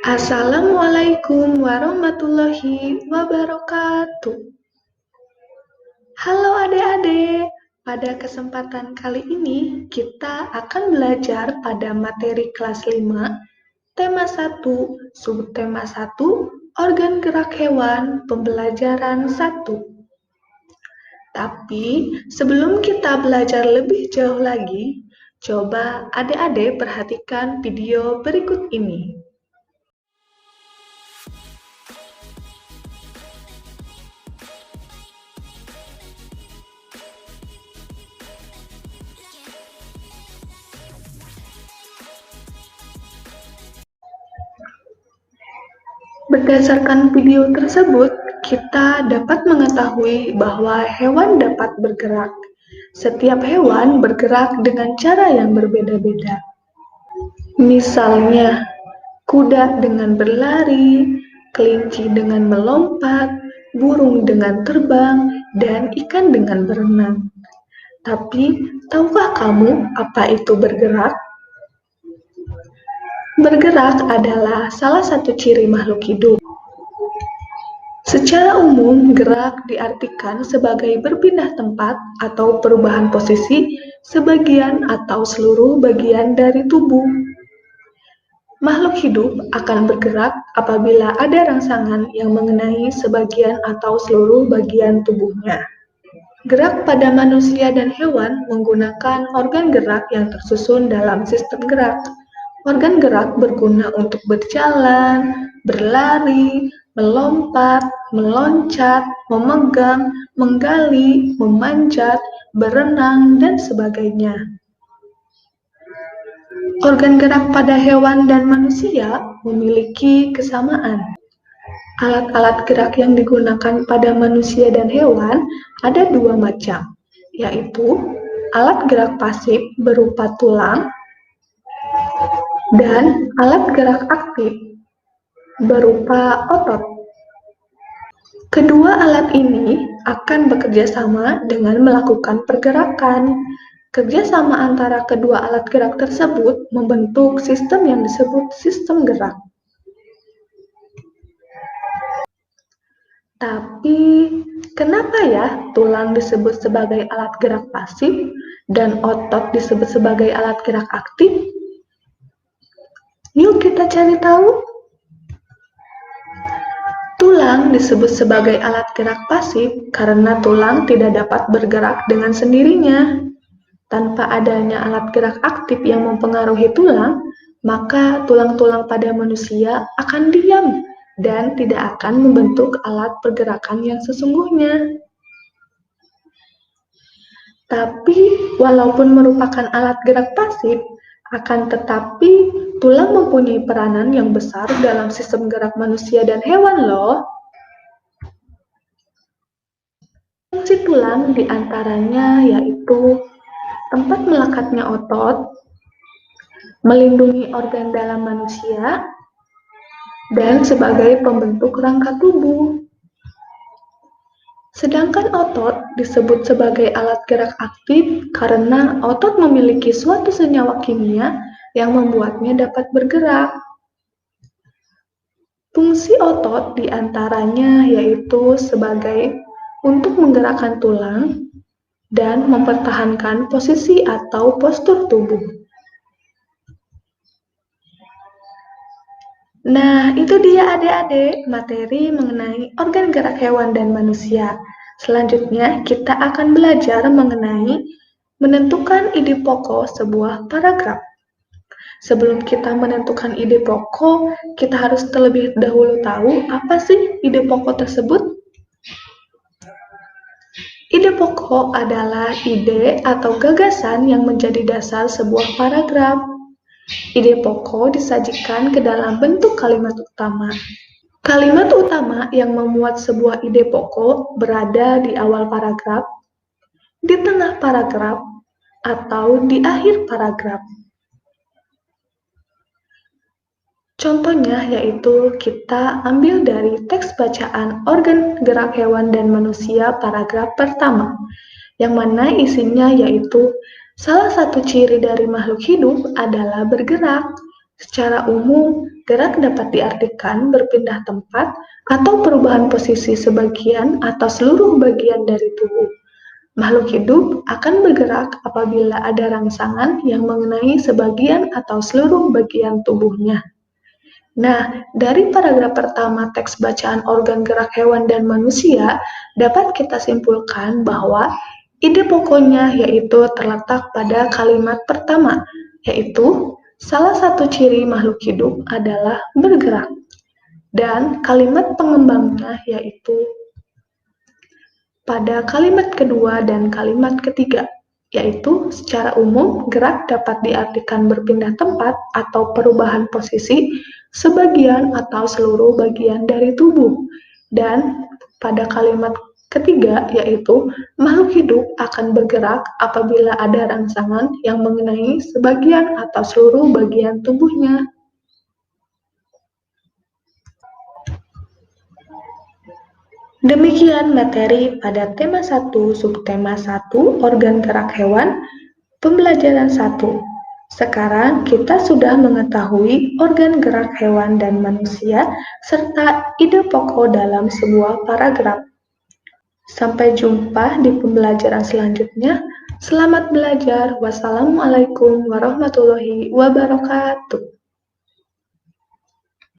Assalamualaikum warahmatullahi wabarakatuh. Halo adik-adik, pada kesempatan kali ini kita akan belajar pada materi kelas 5, tema 1, subtema 1, organ gerak hewan, pembelajaran 1. Tapi sebelum kita belajar lebih jauh lagi, coba adik-adik perhatikan video berikut ini. Berdasarkan video tersebut, kita dapat mengetahui bahwa hewan dapat bergerak. Setiap hewan bergerak dengan cara yang berbeda-beda. Misalnya, kuda dengan berlari, kelinci dengan melompat, burung dengan terbang, dan ikan dengan berenang. Tapi, tahukah kamu apa itu bergerak? Bergerak adalah salah satu ciri makhluk hidup. Secara umum, gerak diartikan sebagai berpindah tempat atau perubahan posisi sebagian atau seluruh bagian dari tubuh. Makhluk hidup akan bergerak apabila ada rangsangan yang mengenai sebagian atau seluruh bagian tubuhnya. Gerak pada manusia dan hewan menggunakan organ gerak yang tersusun dalam sistem gerak. Organ gerak berguna untuk berjalan, berlari, melompat, meloncat, memegang, menggali, memanjat, berenang, dan sebagainya. Organ gerak pada hewan dan manusia memiliki kesamaan. Alat-alat gerak yang digunakan pada manusia dan hewan ada dua macam, yaitu alat gerak pasif berupa tulang dan alat gerak aktif berupa otot. Kedua alat ini akan bekerja sama dengan melakukan pergerakan. Kerjasama antara kedua alat gerak tersebut membentuk sistem yang disebut sistem gerak. Tapi, kenapa ya tulang disebut sebagai alat gerak pasif dan otot disebut sebagai alat gerak aktif? Yuk kita cari tahu. Tulang disebut sebagai alat gerak pasif karena tulang tidak dapat bergerak dengan sendirinya. Tanpa adanya alat gerak aktif yang mempengaruhi tulang, maka tulang-tulang pada manusia akan diam dan tidak akan membentuk alat pergerakan yang sesungguhnya. Tapi, walaupun merupakan alat gerak pasif, akan tetapi tulang mempunyai peranan yang besar dalam sistem gerak manusia dan hewan loh. Fungsi tulang diantaranya yaitu tempat melekatnya otot, melindungi organ dalam manusia, dan sebagai pembentuk rangka tubuh. Sedangkan otot disebut sebagai alat gerak aktif karena otot memiliki suatu senyawa kimia yang membuatnya dapat bergerak. Fungsi otot diantaranya yaitu sebagai untuk menggerakkan tulang dan mempertahankan posisi atau postur tubuh. Nah, itu dia adik-adik materi mengenai organ gerak hewan dan manusia. Selanjutnya, kita akan belajar mengenai menentukan ide pokok sebuah paragraf. Sebelum kita menentukan ide pokok, kita harus terlebih dahulu tahu apa sih ide pokok tersebut. Ide pokok adalah ide atau gagasan yang menjadi dasar sebuah paragraf. Ide pokok disajikan ke dalam bentuk kalimat utama. Kalimat utama yang memuat sebuah ide pokok berada di awal paragraf, di tengah paragraf, atau di akhir paragraf. Contohnya yaitu kita ambil dari teks bacaan organ gerak hewan dan manusia paragraf pertama, yang mana isinya yaitu salah satu ciri dari makhluk hidup adalah bergerak. Secara umum, gerak dapat diartikan berpindah tempat atau perubahan posisi sebagian atau seluruh bagian dari tubuh. Makhluk hidup akan bergerak apabila ada rangsangan yang mengenai sebagian atau seluruh bagian tubuhnya. Nah, dari paragraf pertama teks bacaan organ gerak hewan dan manusia, dapat kita simpulkan bahwa ide pokoknya yaitu terletak pada kalimat pertama, yaitu salah satu ciri makhluk hidup adalah bergerak. Dan kalimat pengembangnya yaitu pada kalimat kedua dan kalimat ketiga, yaitu secara umum gerak dapat diartikan berpindah tempat atau perubahan posisi sebagian atau seluruh bagian dari tubuh. Dan pada kalimat ketiga, yaitu makhluk hidup akan bergerak apabila ada rangsangan yang mengenai sebagian atau seluruh bagian tubuhnya. Demikian materi pada tema 1, subtema 1, organ gerak hewan, pembelajaran 1. Sekarang kita sudah mengetahui organ gerak hewan dan manusia serta ide pokok dalam sebuah paragraf. Sampai jumpa di pembelajaran selanjutnya. Selamat belajar. Wassalamualaikum warahmatullahi wabarakatuh.